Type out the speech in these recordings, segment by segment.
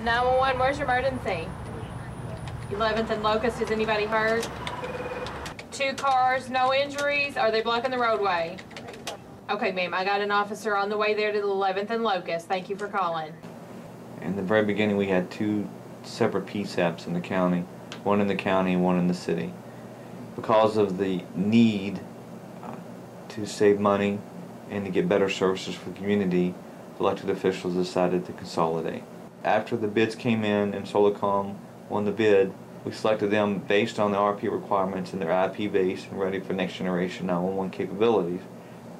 911, where's your emergency? 11th and Locust, is anybody hurt? 2 cars, no injuries. Are they blocking the roadway? Okay, ma'am, I got an officer on the way there to the 11th and Locust. Thank you for calling. In the very beginning, we had 2 separate PSAPs in the county, one in the county and one in the city. Because of the need to save money and to get better services for the community, elected officials decided to consolidate. After the bids came in and Solacom won the bid, we selected them based on the RP requirements and their IP base and ready for next generation 911 capabilities.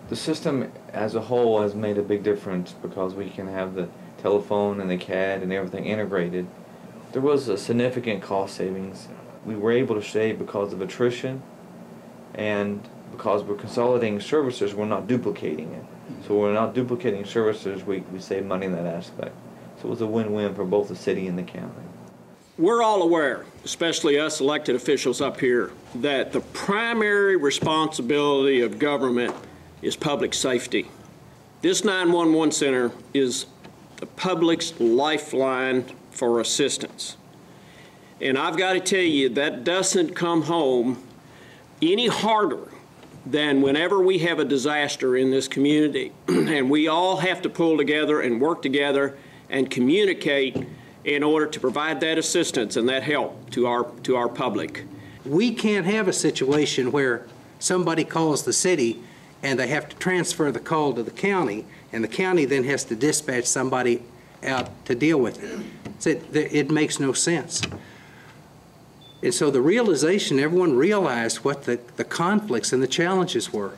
The system as a whole has made a big difference because we can have the telephone and the CAD and everything integrated. There was a significant cost savings. We were able to save because of attrition, and because we're consolidating services, we're not duplicating it. So we're not duplicating services, we save money in that aspect. So it was a win-win for both the city and the county. We're all aware, especially us elected officials up here, that the primary responsibility of government is public safety. This 911 center is the public's lifeline for assistance. And I've got to tell you, that doesn't come home any harder than whenever we have a disaster in this community and we all have to pull together and work together and communicate in order to provide that assistance and that help to our public. We can't have a situation where somebody calls the city and they have to transfer the call to the county, and the county then has to dispatch somebody out to deal with it. So it makes no sense. And so the realization, everyone realized what the conflicts and the challenges were.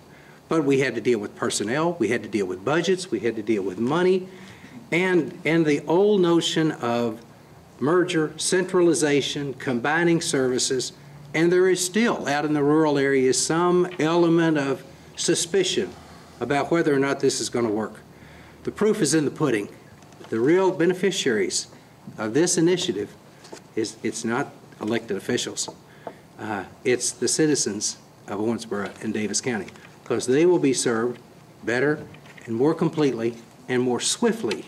But we had to deal with personnel, we had to deal with budgets, we had to deal with money, and the old notion of merger, centralization, combining services, and there is still out in the rural areas some element of suspicion about whether or not this is going to work. The proof is in the pudding. The real beneficiaries of this initiative it's not elected officials. It's the citizens of Owensboro and Daviess County, because they will be served better and more completely and more swiftly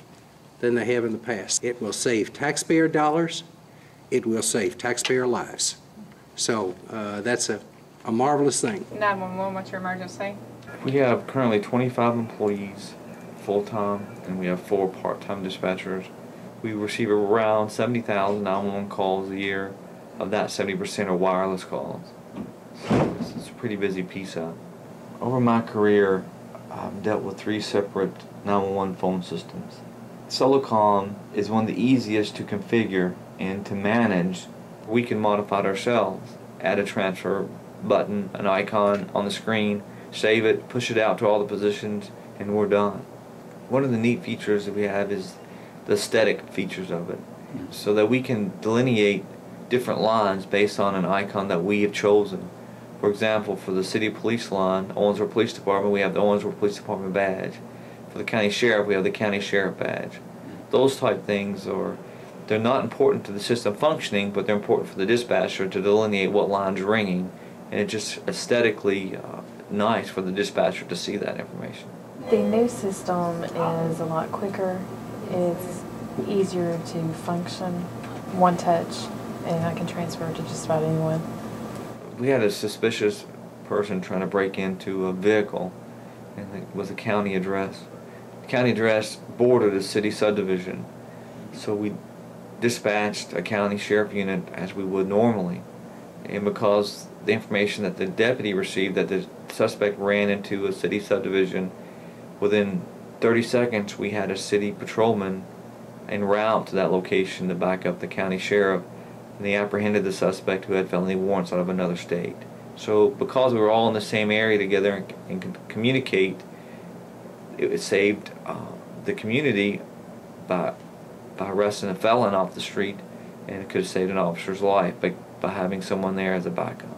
than they have in the past. It will save taxpayer dollars. It will save taxpayer lives. So that's a marvelous thing. 911, what's your emergency? We have currently 25 employees full-time, and we have 4 part-time dispatchers. We receive around 70,000 911 calls a year. Of that, 70% are wireless calls. So it's a pretty busy piece out. Over my career, I've dealt with 3 separate 911 phone systems. Solacom is one of the easiest to configure and to manage. We can modify it ourselves. Add a transfer button, an icon on the screen, save it, push it out to all the positions, and we're done. One of the neat features that we have is the aesthetic features of it, so that we can delineate different lines based on an icon that we have chosen. For example, for the city police line, Owensboro Police Department, we have the Owensboro Police Department badge. For the county sheriff, we have the county sheriff badge. Those type things they're not important to the system functioning, but they're important for the dispatcher to delineate what line's ringing, and it's just aesthetically nice for the dispatcher to see that information. The new system is a lot quicker. It's easier to function, one touch, and I can transfer to just about anyone. We had a suspicious person trying to break into a vehicle, and it was a county address. The county address bordered a city subdivision, so we dispatched a county sheriff unit as we would normally. And because the information that the deputy received that the suspect ran into a city subdivision, within 30 seconds we had a city patrolman en route to that location to back up the county sheriff, and they apprehended the suspect who had felony warrants out of another state. So because we were all in the same area together and could communicate, it saved the community by arresting a felon off the street, and it could have saved an officer's life by having someone there as a backup.